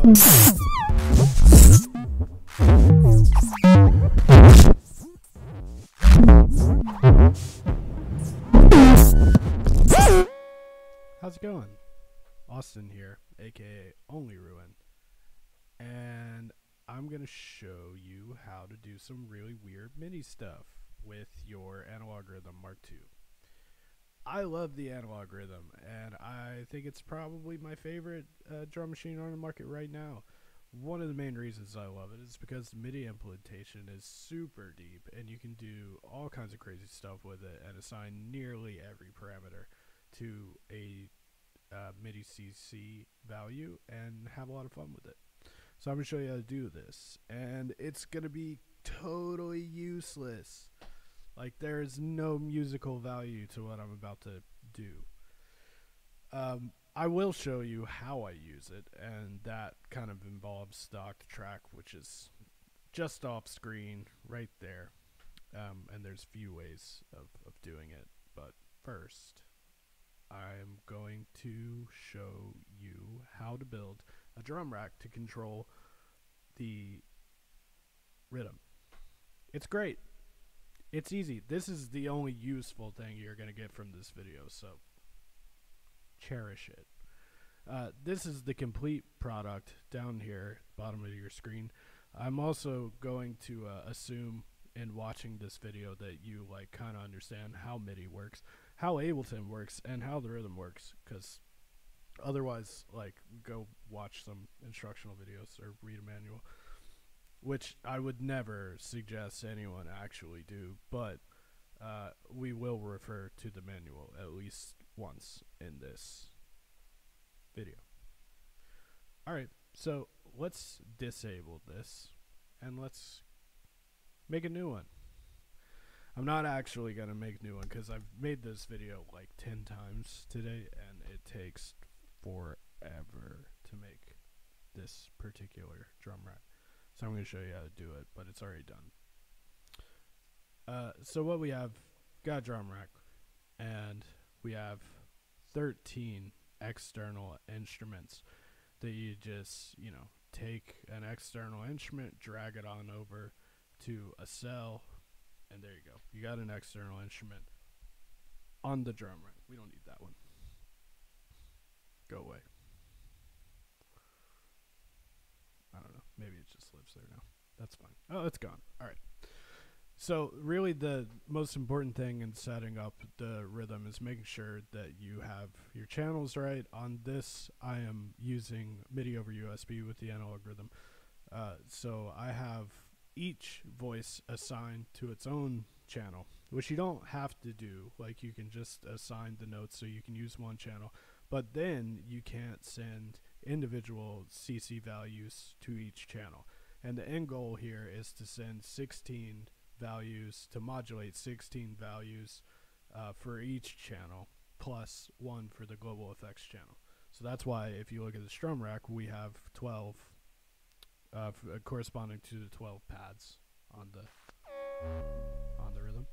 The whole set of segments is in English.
How's it going? Austin here, aka Only Ruin, and I'm gonna show you how to do some really weird MIDI stuff with your Analog Rhythm Mark II. I love the Analog Rhythm, and I think it's probably my favorite drum machine on the market right now. One of the main reasons I love it is because the MIDI implementation is super deep, and you can do all kinds of crazy stuff with it and assign nearly every parameter to a Midi Cc value and have a lot of fun with it. So I'm going to show you how to do this, and it's going to be totally useless. Like, there is no musical value to what I'm about to do. I will show you how I use it, and that kind of involves the Octatrack, which is just off screen right there. And there's few ways of doing it, but first I'm going to show you how to build a drum rack to control the rhythm. It's great. It's easy. This is the only useful thing you're going to get from this video, so cherish it. This is the complete product down here, bottom of your screen. I'm also going to assume in watching this video that you kind of understand how MIDI works, how Ableton works, and how the rhythm works, because otherwise, go watch some instructional videos or read a manual, which I would never suggest anyone actually do, but we will refer to the manual at least once in this video. Alright, so let's disable this and let's make a new one. I'm not actually going to make a new one because I've made this video like 10 times today, and it takes forever to make this particular drum rack. So I'm going to show you how to do it, but it's already done. So what we have, got a drum rack, and we have 13 external instruments that you just, take an external instrument, drag it on over to a cell, and there you go. You got an external instrument on the drum rack. We don't need that one. Go away. I don't know. Maybe it just lives there now. That's fine. Oh, it's gone. All right. So really the most important thing in setting up the rhythm is making sure that you have your channels right. On this, I am using MIDI over USB with the Analog Rhythm. So I have each voice assigned to its own channel, which you don't have to do. Like, you can just assign the notes so you can use one channel, but then you can't send individual CC values to each channel. And the end goal here is to send 16 values, to modulate 16 values for each channel, plus one for the global effects channel. So that's why if you look at the strum rack, we have 12 corresponding to the 12 pads on the rhythm,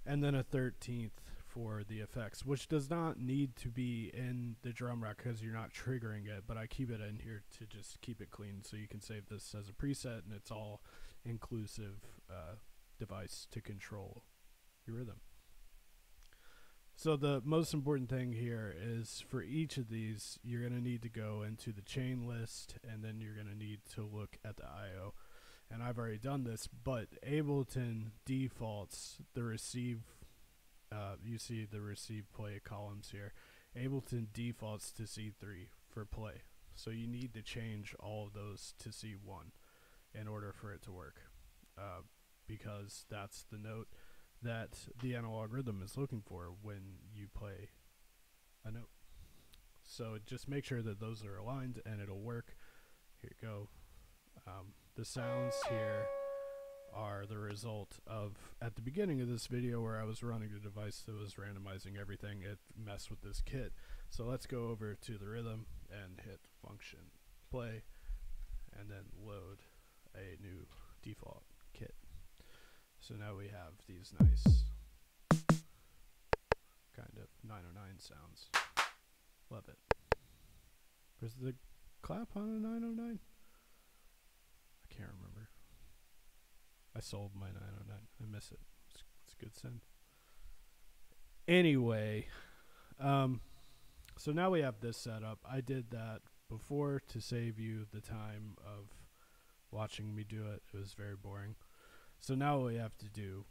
and then a 13th for the effects, which does not need to be in the drum rack because you're not triggering it, but I keep it in here to just keep it clean, so you can save this as a preset, and it's all inclusive device to control your rhythm. So the most important thing here is for each of these, you're going to need to go into the chain list, and then you're going to need to look at the I/O. And I've already done this, but Ableton defaults the receive, you see the receive play columns here. Ableton defaults to C3 for play. So you need to change all of those to C1 in order for it to work, because that's the note that the Analog Rhythm is looking for when you play a note. So just make sure that those are aligned and it'll work. Here you go. The sounds here are the result of, at the beginning of this video where I was running a device that was randomizing everything, it messed with this kit. So let's go over to the rhythm and hit function play, and then load a new default kit. So now we have these nice kind of 909 sounds. Love it. Where's the clap on a 909? I can't remember. I sold my 909. I miss it. It's a good synth. Anyway, so now we have this set up. I did that before to save you the time of watching me do it. It was very boring. So now what we have to do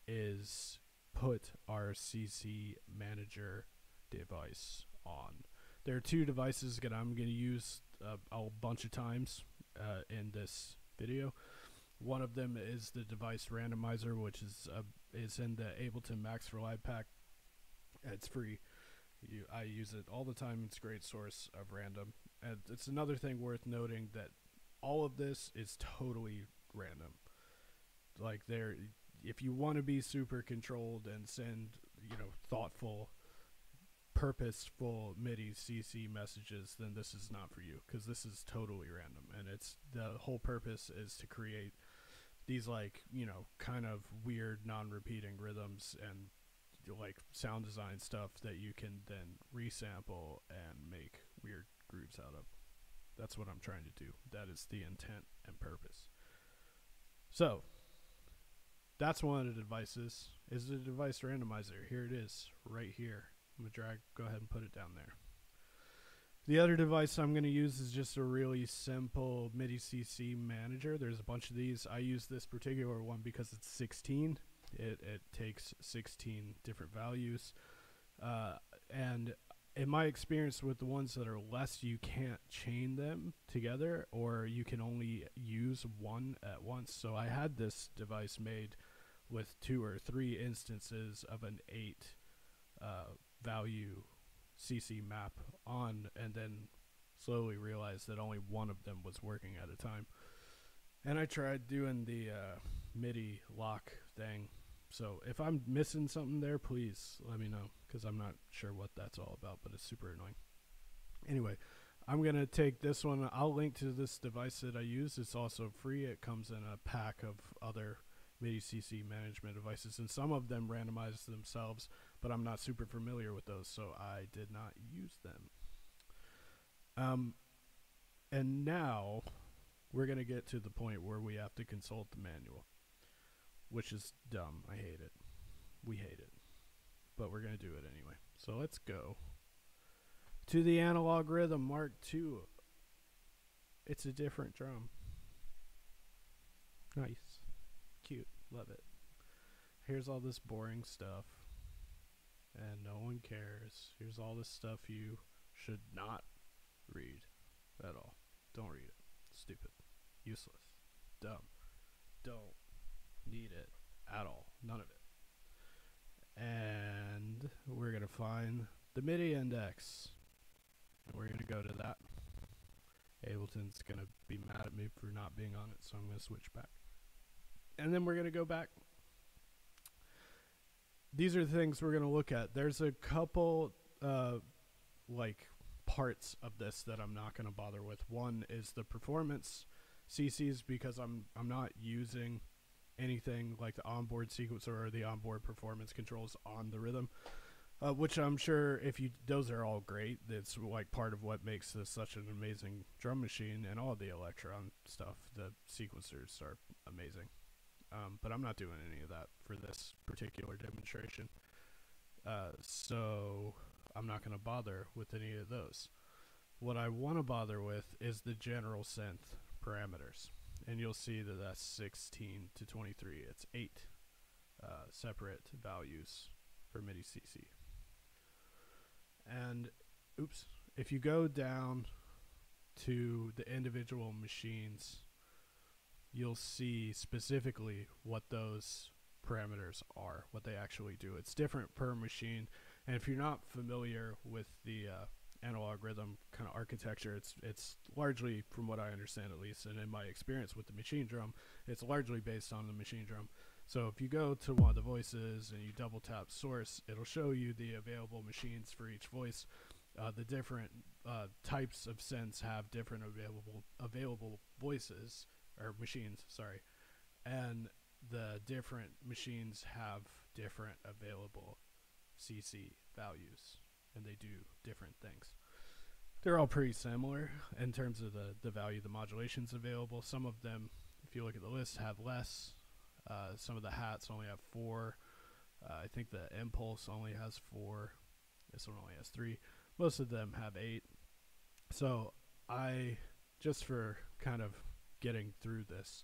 is put our CC Manager device on. There are two devices that I'm going to use a bunch of times in this video. One of them is the device Randomizer, which is in the Ableton Max for Live pack. It's free. I use it all the time. It's a great source of random. And it's another thing worth noting that all of this is totally random. Like, if you want to be super controlled and send, thoughtful, purposeful Midi Cc messages, then this is not for you, because this is totally random. And the whole purpose is to create these, kind of weird non-repeating rhythms and sound design stuff that you can then resample and make weird grooves out of. That's what I'm trying to do. That is the intent and purpose. So that's one of the devices, is the device Randomizer. Here it is, right here. I'm gonna go ahead and put it down there. The other device I'm going to use is just a really simple Midi Cc Manager. There's a bunch of these. I use this particular one because it's 16. It takes 16 different values. And in my experience with the ones that are less, you can't chain them together, or you can only use one at once. So I had this device made with 2 or 3 instances of an 8 value CC map on, and then slowly realized that only one of them was working at a time. And I tried doing the MIDI lock thing. So if I'm missing something there, please let me know, because I'm not sure what that's all about, but it's super annoying. Anyway, I'm going to take this one. I'll link to this device that I use. It's also free. It comes in a pack of other Midi Cc management devices, and some of them randomize themselves, but I'm not super familiar with those, so I did not use them. And now we're going to get to the point where we have to consult the manual, which is dumb. I hate it. We hate it. But we're going to do it anyway. So let's go to the Analog Rhythm Mark II. It's a different drum. Nice. Cute. Love it. Here's all this boring stuff, and no one cares. Here's all this stuff you should not read at all. Don't read it. Stupid. Useless. Dumb. Don't need it at all. None of it. And we're going to find the MIDI index, and we're going to go to that. Ableton's going to be mad at me for not being on it, so I'm going to switch back. And then we're going to go back. These are the things we're going to look at. There's a couple parts of this that I'm not going to bother with. One is the performance CCs, because I'm not using anything like the onboard sequencer or the onboard performance controls on the rhythm, which I'm sure those are all great. It's like part of what makes this such an amazing drum machine, and all the Elektron stuff. The sequencers are amazing. But I'm not doing any of that for this particular demonstration. So I'm not going to bother with any of those. What I want to bother with is the general synth parameters. And you'll see that that's 16 to 23. It's 8 separate values for Midi Cc. And, oops, if you go down to the individual machines, you'll see specifically what those parameters are, what they actually do. It's different per machine, and if you're not familiar with the analog rhythm kind of architecture, it's largely, from what I understand at least, and in my experience with the machine drum, it's largely based on the machine drum. So if you go to one of the voices and you double tap source, it'll show you the available machines for each voice. The different types of synths have different available voices, or machines, sorry, and the different machines have different available CC values, and they do different things. They're all pretty similar in terms of the value of the modulations available. Some of them, if you look at the list, have less. Some of the hats only have 4. I think the impulse only has 4. This one only has 3. Most of them have 8. So I, just for kind of getting through this,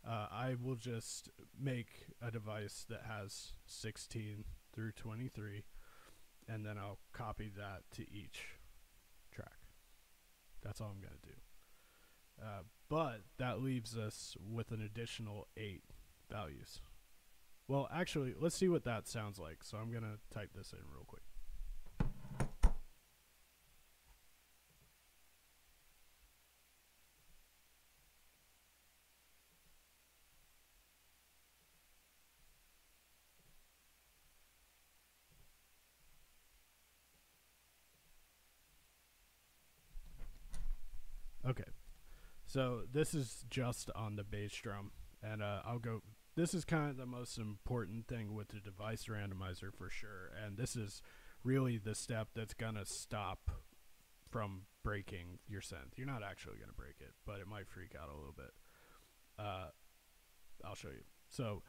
I will just make a device that has 16 through 23, and then I'll copy that to each track. That's all I'm going to do. But that leaves us with an additional 8 values. Well, actually, let's see what that sounds like. So I'm going to type this in real quick. Okay, so this is just on the bass drum, and I'll go. This is kind of the most important thing with the device randomizer for sure, and this is really the step that's gonna stop from breaking your synth. You're not actually gonna break it, but it might freak out a little bit. I'll show you. So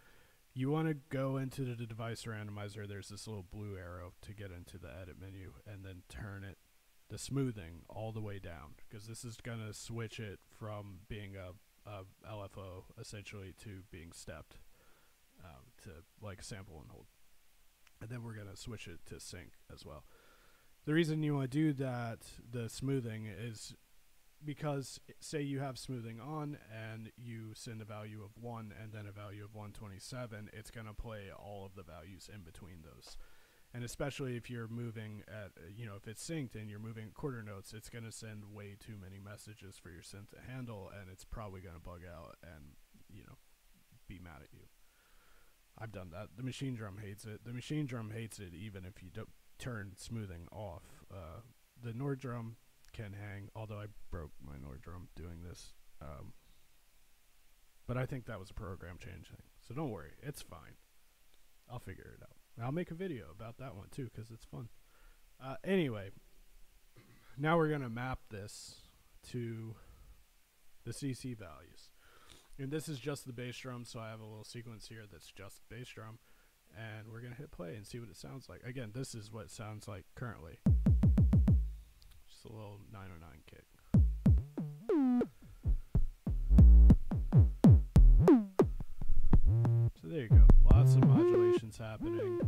you want to go into the device randomizer. There's this little blue arrow to get into the edit menu, and then turn it, the smoothing, all the way down, because this is going to switch it from being a LFO essentially to being stepped, to like sample and hold. And then we're going to switch it to sync as well. The reason you want to do that, the smoothing, is because say you have smoothing on and you send a value of 1 and then a value of 127, it's going to play all of the values in between those. And especially if you're moving at, if it's synced and you're moving quarter notes, it's going to send way too many messages for your synth to handle, and it's probably going to bug out and, be mad at you. I've done that. The machine drum hates it. The machine drum hates it even if you don't turn smoothing off. The Nord drum can hang, although I broke my Nord drum doing this. But I think that was a program change thing. So don't worry, it's fine. I'll figure it out. I'll make a video about that one too, because it's fun. Anyway, now we're going to map this to the CC values. And this is just the bass drum, so I have a little sequence here that's just the bass drum. And we're going to hit play and see what it sounds like. Again, this is what it sounds like currently. Just a little 909 kick. So there you go. Lots of modulations happening.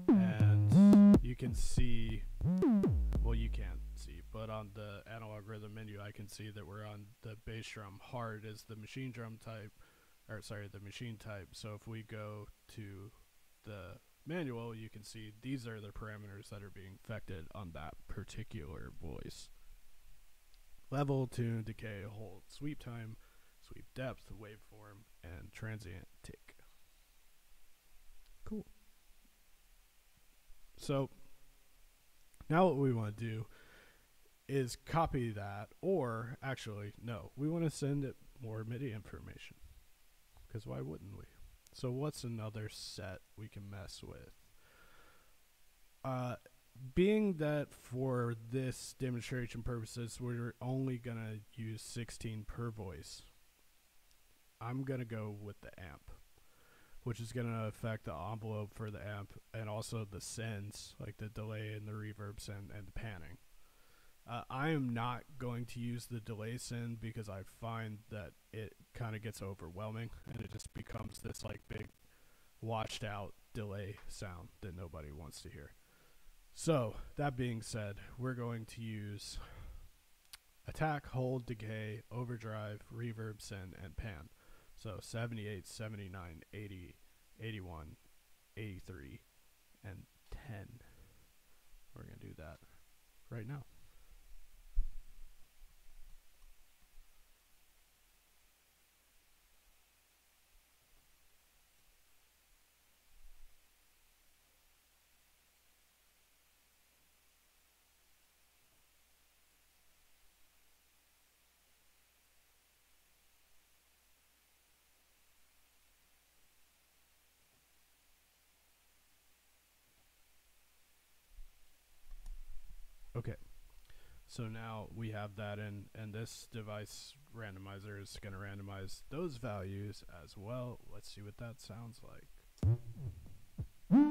And you can see, well, you can't see, but on the analog rhythm menu, I can see that we're on the bass drum. Hard is the machine drum type, the machine type. So if we go to the manual, you can see these are the parameters that are being affected on that particular voice. Level, tune, decay, hold, sweep time, sweep depth, waveform, and transient tick. Cool. So now what we want to do is copy that, or actually, no, we want to send it more MIDI information, because why wouldn't we? So what's another set we can mess with? Being that for this demonstration purposes, we're only going to use 16 per voice, I'm going to go with the amp, which is going to affect the envelope for the amp and also the sends, like the delay and the reverbs and the panning. I am not going to use the delay send because I find that it kind of gets overwhelming and it just becomes this like big washed out delay sound that nobody wants to hear. So that being said, we're going to use attack, hold, decay, overdrive, reverb, send, and pan. So 78, 79, 80, 81, 83, and 10. We're going to do that right now. Okay, So now we have that in, and this device randomizer is going to randomize those values as well. Let's see what that sounds like. Oh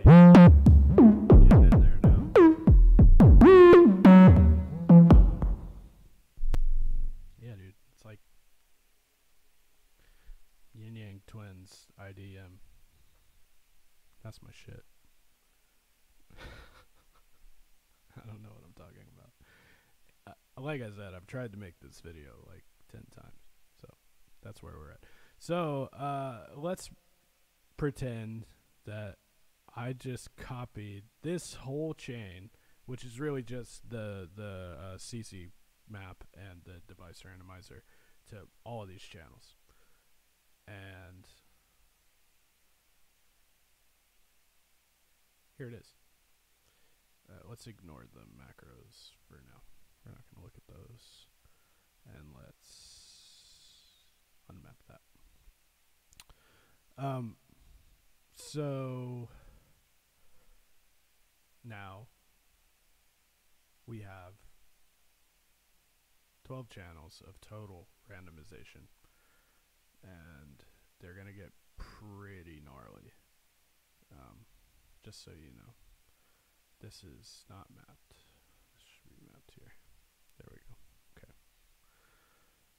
yeah, getting in there now. Yeah, dude, it's like Yin Yang Twins IDM. That's my shit. I don't know what I'm talking about. Like I said, I've tried to make this video like 10 times. So that's where we're at. So let's pretend that I just copied this whole chain, which is really just the CC map and the device randomizer, to all of these channels. And here it is. Let's ignore the macros for now. We're not going to look at those. And let's unmap that. So now we have 12 channels of total randomization. And they're going to get pretty gnarly. Just so you know. This is not mapped. This should be mapped here. There we go. Okay.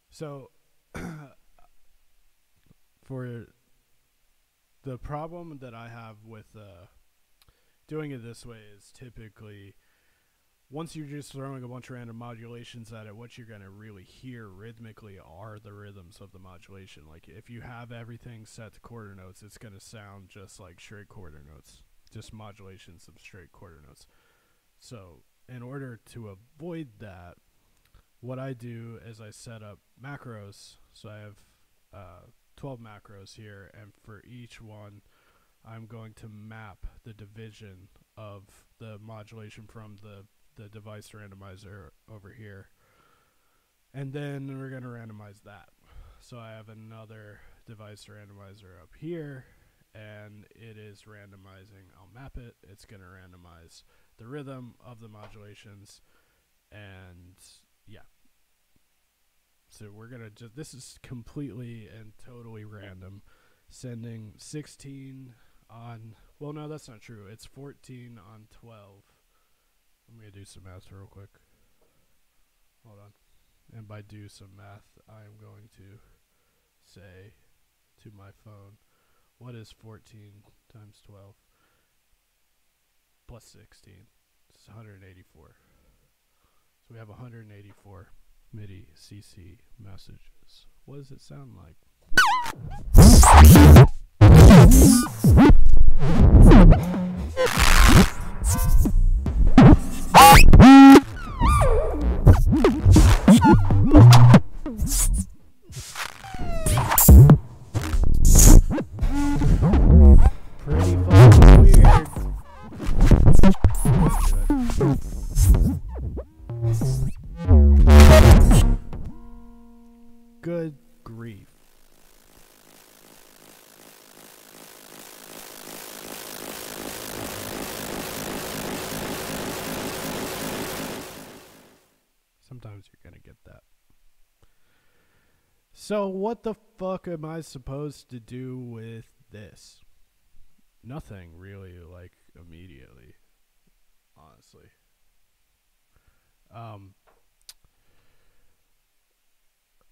So, for the problem that I have with doing it this way is typically, once you're just throwing a bunch of random modulations at it, what you're going to really hear rhythmically are the rhythms of the modulation. Like, if you have everything set to quarter notes, it's going to sound just like straight quarter notes. Just modulations of straight quarter notes. So in order to avoid that, what I do is I set up macros. So I have 12 macros here, and for each one I'm going to map the division of the modulation from the device randomizer over here, and then we're going to randomize that. So I have another device randomizer up here, and it is randomizing. I'll map it. It's going to randomize the rhythm of the modulations, and yeah. So we're going to just, this is completely and totally random, sending 16 on, well, no, that's not true. It's 14 on 12. I'm going to do some math real quick. Hold on. And by do some math, I'm going to say to my phone, what is 14 times 12 plus 16? It's 184. So we have 184 Midi Cc messages. What does it sound like? Pretty fucking weird. Good grief. Sometimes you're gonna get that. So what the fuck am I supposed to do with this? Nothing really, like, immediately, honestly.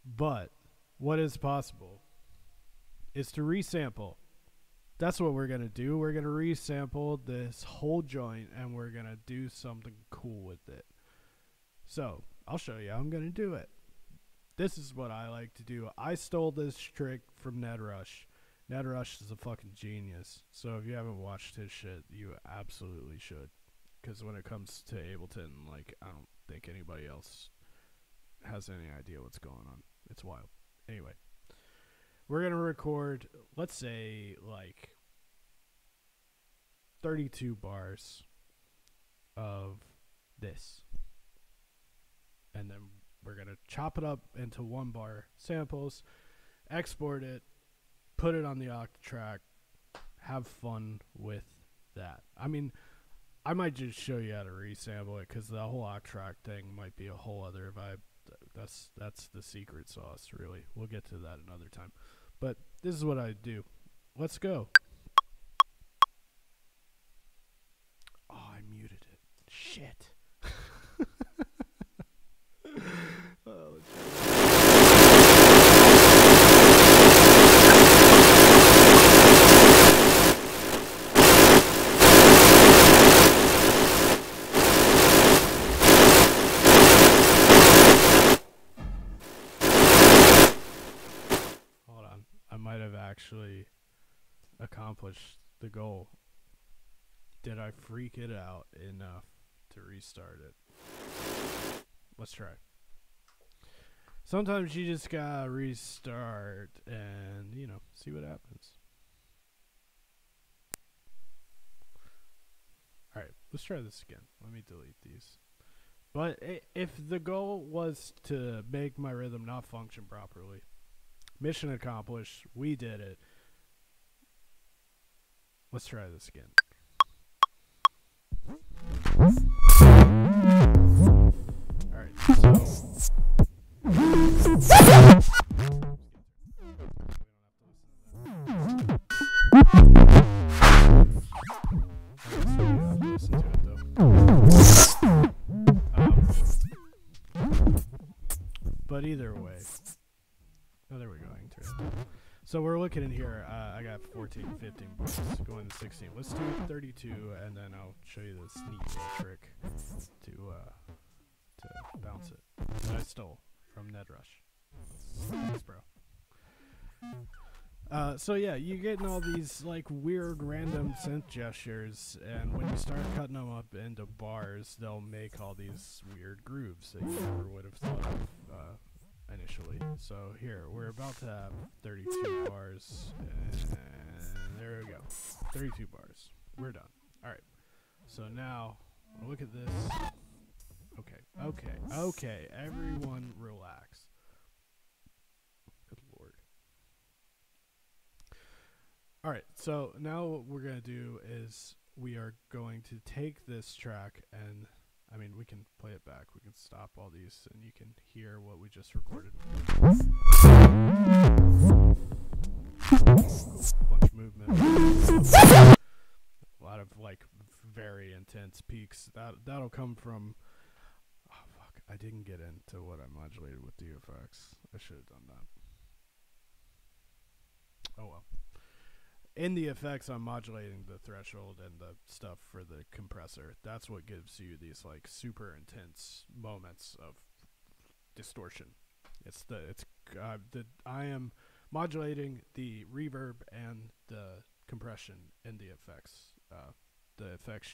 But what is possible is to resample. That's what we're going to do. We're going to resample this whole joint, and we're going to do something cool with it. So I'll show you how I'm going to do it. This is what I like to do. I stole this trick from Ned Rush. Ned Rush is a fucking genius. So if you haven't watched his shit, you absolutely should. Because when it comes to Ableton, like, I don't think anybody else has any idea what's going on. It's wild. Anyway, we're going to record, let's say, like 32 bars of this. And then we're going to chop it up into 1 bar samples, export it, put it on the Octatrack, have fun with that. I mean, I might just show you how to resample it, because the whole Octatrack thing might be a whole other vibe. That's the secret sauce, really. We'll get to that another time. But this is what I do. Let's go. Oh, I muted it. Shit. Oh, hold on. I might have actually accomplished the goal. Did I freak it out enough to restart it? Let's try. Sometimes you just gotta restart and, you know, see what happens. Alright, let's try this again. Let me delete these. But if the goal was to make my rhythm not function properly, mission accomplished, we did it. Let's try this again. Alright, so but either way, oh, there we go. I can turn it. So we're looking in here. I got 14, 15 bars, going to 16. Let's do 32, and then I'll show you this neat little trick to bounce it that I stole from NetRush. Thanks, bro. So yeah, you're getting all these like weird random synth gestures, and when you start cutting them up into bars, they'll make all these weird grooves that you never would have thought of initially. So here, we're about to have 32 bars, and there we go. 32 bars. We're done. Alright. So now, look at this. Okay. Everyone relax. Good lord. Alright, so now what we're going to do is we are going to take this track and, I mean, we can play it back. We can stop all these and you can hear what we just recorded. Bunch of movement. A lot of, like, very intense peaks. That'll come from... Oh, fuck. I didn't get into what I modulated with the effects. I should have done that. Oh, well. In the effects, I'm modulating the threshold and the stuff for the compressor. That's what gives you these like super intense moments of distortion. I am modulating the reverb and the compression in the effects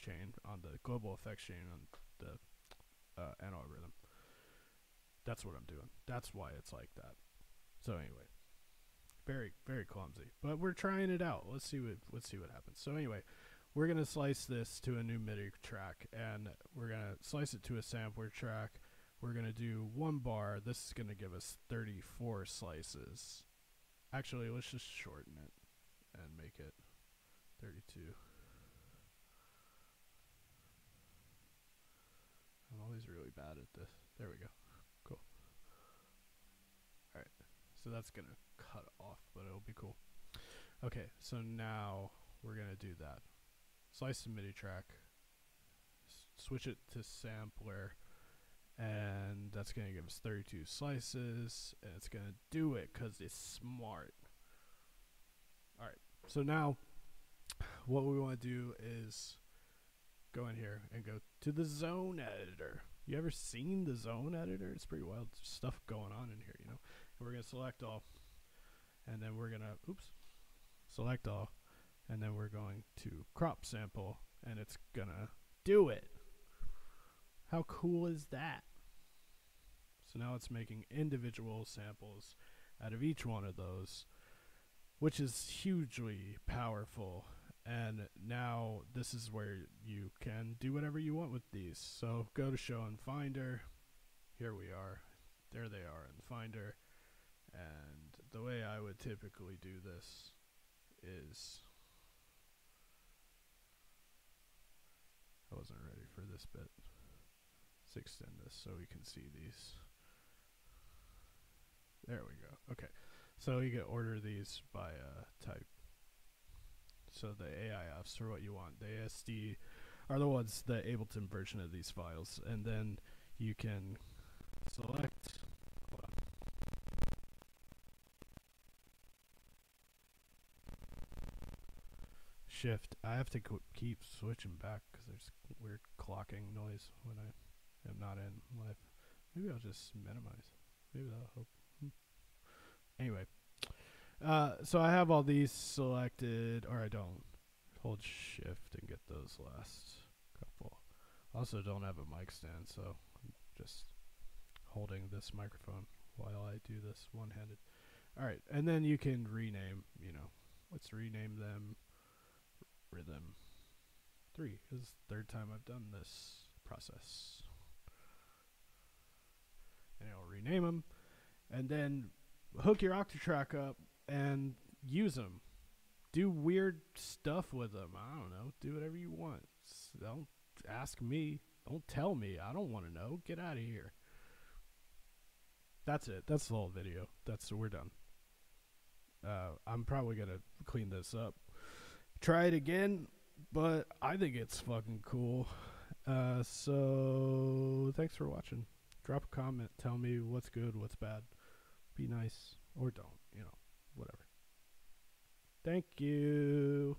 chain on the global effects chain on the analog rhythm. That's what I'm doing. That's why it's like that. So anyway. Very, very clumsy, but we're trying it out. Let's see what happens. So anyway, we're gonna slice this to a new MIDI track, and we're gonna slice it to a sampler track. We're gonna do 1 bar. This is gonna give us 34 slices. Actually, let's just shorten it and make it 32. I'm always really bad at this. There we go. Cool. All right. So that's gonna cut off, but it'll be cool. Okay, so now we're gonna do that. Slice the MIDI track, switch it to sampler, and that's gonna give us 32 slices, and it's gonna do it because it's smart. Alright, so now what we want to do is go in here and go to the zone editor. You ever seen the zone editor? It's pretty wild stuff going on in here, you know. And we're gonna select all, and then we're gonna select all, and then we're going to crop sample, and it's gonna do it. How cool is that? So now it's making individual samples out of each one of those, which is hugely powerful. And now this is where you can do whatever you want with these. So go to show in Finder. Here we are. There they are in Finder. And the way I would typically do this is, I wasn't ready for this bit. Let's extend this so we can see these. There we go. Okay, so you can order these by type. So the AIFs are what you want. The ASD are the ones, the Ableton version of these files, and then you can select. Hold on. Shift. I have to keep switching back because there's weird clocking noise when I am not in live. Maybe I'll just minimize. Maybe that'll help. Anyway, so I have all these selected, or I don't. Hold shift and get those last couple. Also don't have a mic stand, so I'm just holding this microphone while I do this one-handed. All right, and then you can rename, you know, let's rename them Rhythm 3. This is the third time I've done this process. And I'll rename them, and then hook your Octatrack up and use them. Do weird stuff with them. I don't know. Do whatever you want. Don't ask me. Don't tell me. I don't want to know. Get out of here. That's it. That's the whole video. We're done. I'm probably going to clean this up. Try it again, but I think it's fucking cool. So thanks for watching. Drop a comment. Tell me what's good, what's bad. Be nice or don't, you know, whatever. Thank you.